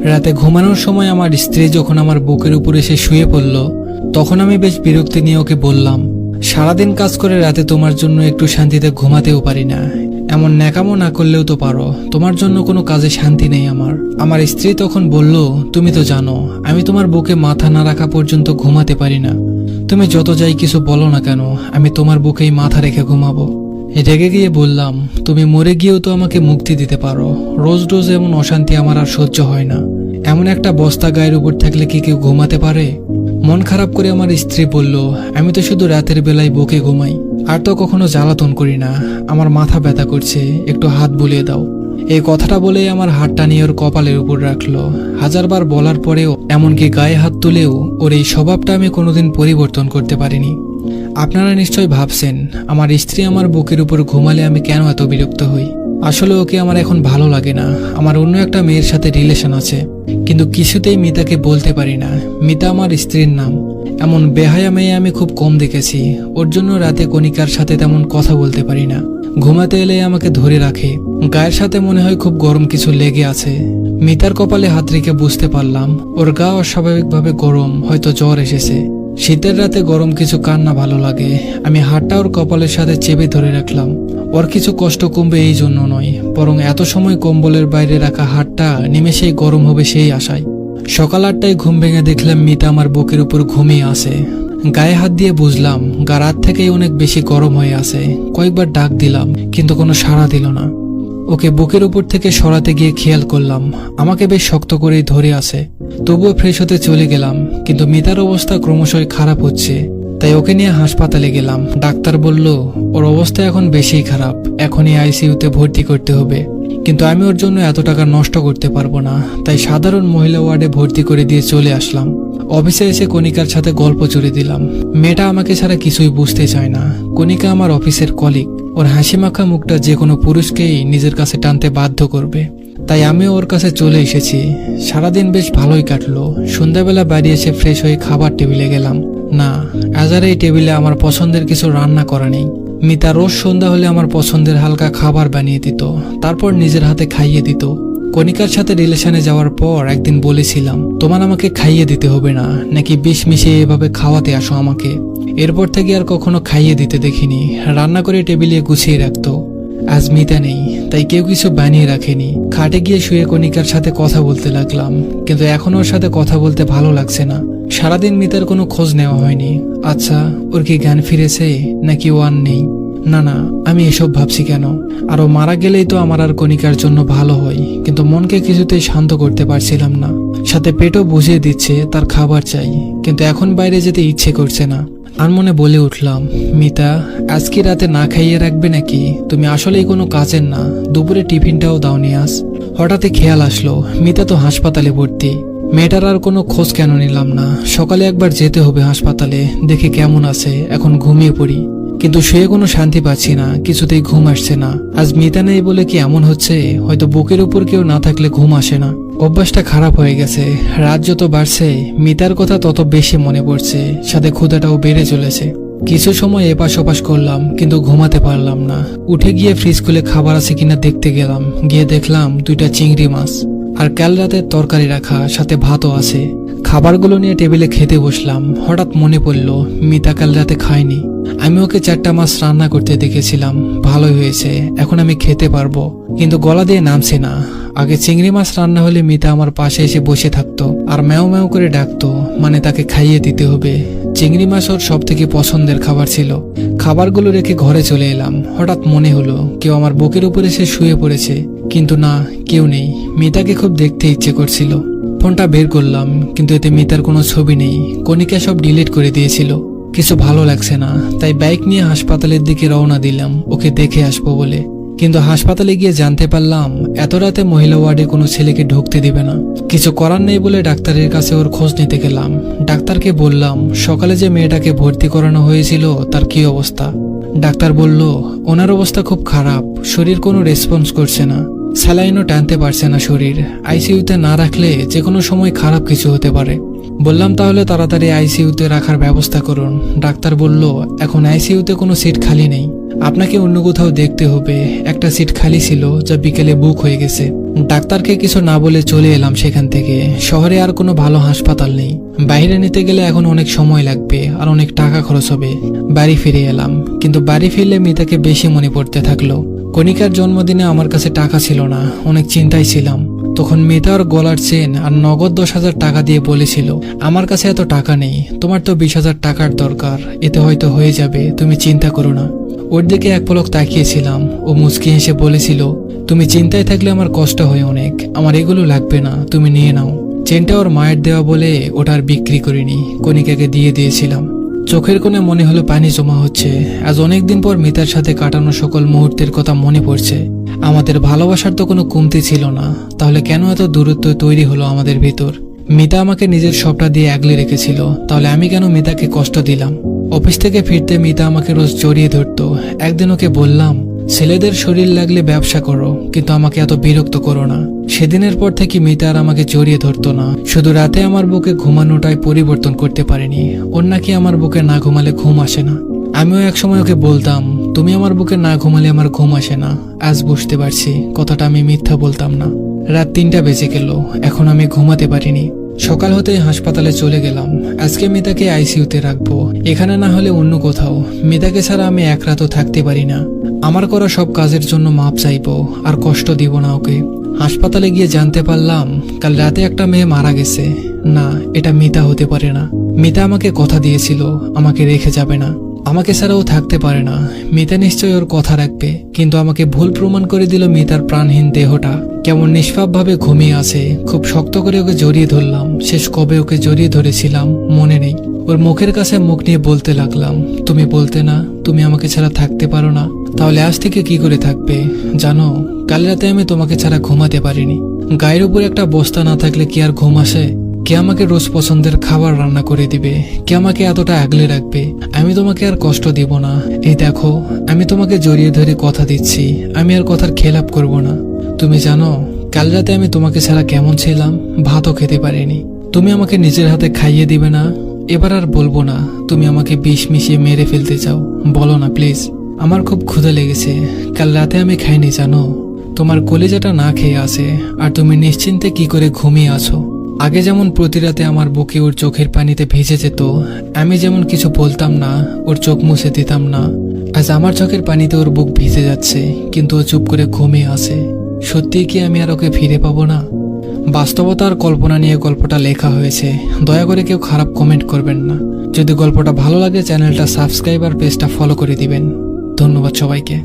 রাতে ঘুমানোর সময় আমার স্ত্রী যখন আমার বুকের উপর এসে শুয়ে পড়ল, তখন আমি বেশ বিরক্তি নিয়ে ওকে বললাম, সারাদিন কাজ করে রাতে তোমার জন্য একটু শান্তিতে ঘুমাতেও পারি না। এমন ন্যাকামো না করলেও তো পারো, তোমার জন্য কোনো কাজে শান্তি নেই আমার। আমার স্ত্রী তখন বলল, তুমি তো জানো আমি তোমার বুকে মাথা না রাখা পর্যন্ত ঘুমাতে পারি না। তুমি যত যাই কিছু বলো না কেন, আমি তোমার বুকেই মাথা রেখে ঘুমাবো। রেগে গিয়ে বললাম, তুমি মরে গিয়েও তো আমাকে মুক্তি দিতে পারো। রোজ রোজ এমন অশান্তি আমার আর সহ্য হয় না। এমন একটা বস্তা গায়ের উপর থাকলে কি কেউ ঘুমাতে পারে? মন খারাপ করে আমার স্ত্রী বলল, আমি তো শুধু রাতের বেলায় বুকে ঘুমাই, আর তো কখনো জ্বালাতন করি না। আমার মাথা ব্যথা করছে, একটু হাত বুলিয়ে দাও। এই কথাটা বলেই আমার হাতটা নিয়ে ওর কপালের উপর রাখলো। হাজারবার বলার পরেও, এমনকি গায়ে হাত তুলেও ওর এই স্বভাবটা আমি কোনোদিন পরিবর্তন করতে পারিনি। আপনারা নিশ্চয় ভাবছেন, আমার স্ত্রী আমার বুকের উপর ঘুমালে আমি কেন এত বিরক্ত হই। আসলে ওকে আমার এখন ভালো লাগে না। আমার অন্য একটা মেয়ের সাথে রিলেশন আছে, কিন্তু কিছুতেই মিতাকে বলতে পারি না। মিতা আমার স্ত্রীর নাম। এমন বেহায়া মেয়ে আমি খুব কম দেখেছি। ওর জন্য রাতে কণিকার সাথে তেমন কথা বলতে পারি না। ঘুমাতে এলে আমাকে ধরে রাখে। গায়ের সাথে মনে হয় খুব গরম কিছু লেগে আছে। মিতার কপালে হাত রেখে বুঝতে পারলাম ওর গা অস্বাভাবিকভাবে গরম, হয়তো জ্বর এসেছে। শীতের রাতে গরম কিছু কার না ভালো লাগে। আমি হাতটা ওর কপালের সাথে চেপে ধরে রাখলাম। ওর কিছু কষ্ট কমবে এই জন্য নয়, বরং এত সময় কম্বলের বাইরে রাখা হাতটা নিমেষেই গরম হবে সেই আশায়। সকাল 8টায় ঘুম ভেঙে দেখলাম মিতা আমার বুকের উপর ঘুমিয়ে আছে। গায়ে হাত দিয়ে বুঝলাম গা রাত থেকেই অনেক বেশি গরম হয়ে আছে। কয়েকবার ডাক দিলাম, কিন্তু কোনো সাড়া দিল না। ওকে বুকের উপর থেকে সরাতে গিয়ে খেয়াল করলাম আমাকে বেশ শক্ত করেই ধরে আছে। তবুও ফ্রেশ হতে চলে গেলাম, কিন্তু মিতার অবস্থা ক্রমশই খারাপ হচ্ছে। তাই ওকে নিয়ে হাসপাতালে গেলাম। ডাক্তার বলল ওর অবস্থা এখন বেশিই খারাপ, এখনই আইসিইউতে ভর্তি করতে হবে। কিন্তু আমি ওর জন্য এত টাকা নষ্ট করতে পারবো না, তাই সাধারণ মহিলা ওয়ার্ডে ভর্তি করে দিয়ে চলে আসলাম। অফিসে এসে কণিকার সাথে গল্প জুড়ে দিলাম। মেয়েটা আমাকে ছাড়া কিছুই বুঝতে চায় না। কণিকা আমার অফিসের কলিগ। ওর হাসি মাখা মুখটা যে কোনো পুরুষকেই নিজের কাছে টানতে বাধ্য করবে। তাই আমিও ওর কাছে চলে এসেছি। সারাদিন বেশ ভালোই কাটলো। সন্ধ্যাবেলা বাড়ি এসে ফ্রেশ হয়ে খাবার টেবিলে গেলাম। না, আজ আর এই টেবিলে আমার পছন্দের কিছু রান্না করা নেই। মিতা রোজ সন্ধ্যা হলে আমার পছন্দের হালকা খাবার বানিয়ে দিত, তারপর নিজের হাতে খাইয়ে দিত। কণিকার সাথে রিলেশনে যাওয়ার পর একদিন বলেছিলাম, তোমার আমাকে খাইয়ে দিতে হবে না, নাকি বিষ মিশিয়ে এভাবে খাওয়াতে আসো আমাকে। এরপর থেকে আর কখনো খাইয়ে দিতে দেখিনি। রান্না করে টেবিলে গুছিয়ে রাখতো। আজ মিতা নেই, তাই কেউ কিছু বানিয়ে রাখেনি। খাটে গিয়ে শুয়ে কণিকার সাথে কথা বলতে লাগলাম, কিন্তু এখন ওর সাথে কথা বলতে ভালো লাগছে না। সারাদিন মিতার কোনো খোঁজ নেওয়া হয়নি। আচ্ছা, ওর কি জ্ঞান ফিরেছে নাকি ও আর নেই? না না, আমি এসব ভাবছি কেন? আর ও মারা গেলেই তো আমার আর কণিকার জন্য ভালো হয়, কিন্তু মনকে কিছুতেই শান্ত করতে পারছিলাম না। সাথে পেটও বুঝিয়ে দিচ্ছে তার খাবার চাই, কিন্তু এখন বাইরে যেতে ইচ্ছে করছে না। আর মনে বলে উঠলাম, মিতা, আজকে রাতে না খাইয়ে রাখবে নাকি? তুমি আসলেই কোনো কাজের না। দুপুরে টিফিনটাও দাওনি আজ। হঠাৎই খেয়াল আসলো মিতা তো হাসপাতালে ভর্তি। মেয়েটার আর কোনো খোঁজ কেন নিলাম না? সকালে একবার যেতে হবে হাসপাতালে, দেখে কেমন আছে। এখন ঘুমিয়ে পড়ি, কিন্তু শুয়ে কোনো শান্তি পাচ্ছি না, কিছুতেই ঘুম আসছে না। আজ মিতা নেই বলে কি এমন হচ্ছে? হয়তো বুকের উপর কেউ না থাকলে ঘুম আসে না। অভ্যাসটা খারাপ হয়ে গেছে। রাত যত বাড়ছে মিতার কথা তত বেশি মনে পড়ছে, সাথে ক্ষুধাটাও বেড়ে চলেছে। কিছু সময় এপাশ ওপাশ করলাম, কিন্তু ঘুমাতে পারলাম না। উঠে গিয়ে ফ্রিজ খুলে খাবার আছে কিনা দেখতে গেলাম। গিয়ে দেখলাম 2টা চিংড়ি মাছ আর কাল রাতের তরকারি রাখা, সাথে ভাতও আছে। খাবারগুলো নিয়ে টেবিলে খেতে বসলাম। হঠাৎ মনে পড়ল মিতা কাল রাতে খায়নি। আমি ওকে 4টা মাছ রান্না করতে দেখেছিলাম, ভালোই হয়েছে, এখন আমি খেতে পারবো। কিন্তু গলা দিয়ে নামছে না। আগে চিংড়ি মাছ রান্না হলে মিতা আমার পাশে এসে বসে থাকতো আর ম্যাও ম্যাও করে ডাকতো, মানে তাকে খাইয়ে দিতে হবে। চিংড়ি মাছ ওর সব থেকে পছন্দের খাবার ছিল। খাবারগুলো রেখে ঘরে চলে এলাম। হঠাৎ মনে হলো কেউ আমার বুকের উপরে এসে শুয়ে পড়েছে, কিন্তু না, কেউ নেই। মিতাকে খুব দেখতে ইচ্ছে করছিল। ফোনটা বের করলাম, কিন্তু এতে মিতার কোনো ছবি নেই। কণিকা সব ডিলিট করে দিয়েছিল। কিছু ভালো লাগছে না, তাই বাইক নিয়ে হাসপাতালের দিকে রওনা দিলাম ওকে দেখে আসবো বলে। কিন্তু হাসপাতালে গিয়ে জানতে পারলাম এত রাতে মহিলা ওয়ার্ডে কোনো ছেলেকে ঢুকতে দিবে না। কিছু করার নেই বলে ডাক্তারের কাছে ওর খোঁজ নিতে গেলাম। ডাক্তারকে বললাম সকালে যে মেয়েটাকে ভর্তি করানো হয়েছিল তার কি অবস্থা। ডাক্তার বলল ওনার অবস্থা খুব খারাপ, শরীর কোনো রেসপন্স করছে না, স্যালাইনও টানতে পারছে না শরীর। আইসিইউতে না রাখলে যে কোনো সময় খারাপ কিছু হতে পারে। বললাম তাহলে তাড়াতাড়ি আইসিইউতে রাখার ব্যবস্থা করুন। ডাক্তার বলল এখন আইসিইউতে কোনো সিট খালি নেই, আপনাকে অন্য কোথাও দেখতে হবে। একটা সিট খালি ছিল যা বিকেলে বুক হয়ে গেছে। ডাক্তারকে কিছু না বলে চলে এলাম সেখান থেকে। শহরে আর কোনো ভালো হাসপাতাল নেই, বাইরে নিতে গেলে এখন অনেক সময় লাগবে আর অনেক টাকা খরচ হবে। বাড়ি ফিরে এলাম, কিন্তু বাড়ি ফিরলে মিতাকে বেশি মনে পড়তে থাকলো। কণিকার জন্মদিনে আমার কাছে টাকা ছিল না, অনেক চিন্তায় ছিলাম। তখন মিতা ওর গলার চেন আর নগদ 10,000 টাকা দিয়ে বলেছিল, আমার কাছে এত টাকা নেই, তোমার তো 20,000 টাকার দরকার, এতে হয়তো হয়ে যাবে, তুমি চিন্তা করো না। ওর দিকে এক পলক তাকিয়েছিলাম, ও মুচকি হেসে বলেছিল, তুমি চিন্তায় থাকলে আমার কষ্ট হয় অনেক, আমার এগুলো লাগবে না, তুমি নিয়ে নাও। চেনটা ওর মায়ের দেওয়া বলে ওটা আর বিক্রি করিনি, কণিকাকে দিয়ে দিয়েছিলাম। চোখের কোণে মনে হলো পানি জমা হচ্ছে। আজ অনেকদিন পর মিতার সাথে কাটানো সকল মুহূর্তের কথা মনে পড়ছে। আমাদের ভালোবাসার তো কোনো কমতি ছিল না, তাহলে কেন এত দূরত্ব তৈরি হলো আমাদের ভিতর? মিতা আমাকে নিজের সবটা দিয়ে আগলে রেখেছিল, তাহলে আমি কেন মিতাকে কষ্ট দিলাম? অফিস থেকে ফিরতে মিতা আমাকে রোজ জড়িয়ে ধরতো। একদিন ওকে বললাম, ছেলেদের শরীর লাগলে ব্যবসা করো, কিন্তু আমাকে এত বিরক্ত করো না। সেদিনের পর থেকে মিতা আর আমাকে জড়িয়ে ধরতো না। শুধু রাতে আমার বুকে ঘুমানোটাই পরিবর্তন করতে পারেনি, ওর নাকি আমার বুকে না ঘুমালে ঘুম আসে না। আমিও একসময় ওকে বলতাম, তুমি আমার বুকে না ঘুমালে আমার ঘুম আসে না। আজ বুঝতে পারছি কথাটা আমি মিথ্যা বলতাম না। রাত 3টা বেজে গেল, এখন আমি ঘুমাতে পারিনি। সকাল হতে হাসপাতালে চলে গেলাম। আজকে মিতাকে আইসিইউতে রাখবো, এখানে না হলে অন্য কোথাও। মিতাকে ছাড়া আমি এক রাতও থাকতে পারি না। আমার করা সব কাজের জন্য মাপ চাইবো, আর কষ্ট দিব না ওকে। হাসপাতালে গিয়ে জানতে পারলাম কাল রাতে একটা মেয়ে মারা গেছে। না, এটা মিতা হতে পারে না। মিতা আমাকে কথা দিয়েছিল আমাকে রেখে যাবে না, আমাকে ছাড়াও থাকতে পারে না। মিতা নিশ্চয়ই ওর কথা রাখবে, কিন্তু আমাকে ভুল প্রমাণ করে দিল। মিতার প্রাণহীন দেহটা কেমন নিষ্পাপভাবে ঘুমিয়ে আছে। খুব শক্ত করে ওকে জড়িয়ে ধরলাম। শেষ কবে ওকে জড়িয়ে ধরেছিলাম মনে নেই। ওর মুখের কাছে মুখ নিয়ে বলতে লাগলাম, তুমি বলতে না তুমি আমাকে ছাড়া থাকতে পারো না, তাহলে আজ থেকে কি করে থাকবে? জানো, কাল রাতে আমি তোমাকে ছাড়া ঘুমাতে পারিনি। গায়ের উপর একটা বস্তা না থাকলে কি আর ঘুম আসে? কে আমাকে রোজ পছন্দের খাবার রান্না করে দিবে? কে আমাকে এতটা আগলে রাখবে? আমি তোমাকে আর কষ্ট দিব না। এই দেখো, আমি তোমাকে জড়িয়ে ধরে কথা দিচ্ছি, আমি আর কথার খেলাপ করব না। তুমি জানো কাল রাতে আমি তোমাকে ছাড়া কেমন ছিলাম? ভাতও খেতে পারিনি। তুমি আমাকে নিজের হাতে খাইয়ে দিবে না? এবার আর বলবো না তুমি আমাকে বিষ মিশিয়ে মেরে ফেলতে চাও, বলো না প্লিজ। আমার খুব ক্ষুধা লেগেছে, কাল রাতে আমি খাইনি জানো। তোমার কলিজাটা না খেয়ে আছে, আর তুমি নিশ্চিন্তে কি করে ঘুমিয়ে আছো। আগে যেমন প্রতি রাতে আমার বুকে ওর চোখের পানিতে ভিজে যেত, আমি যেমন কিছু বলতাম না, ওর চোখ মুছে দিতাম না, আজ আমার চোখের পানিতে ওর বুক ভিজে যাচ্ছে, কিন্তু ও চুপ করে ঘুমিয়ে আছে। সত্যিই কি আমি আর ওকে ফিরে পাবো না? বাস্তবতা আর কল্পনা নিয়ে গল্পটা লেখা হয়েছে। দয়া করে কেউ খারাপ কমেন্ট করবেন না। যদি গল্পটা ভালো লাগে চ্যানেলটা সাবস্ক্রাইব আর পেজটা ফলো করে দিবেন। ধন্যবাদ সবাইকে।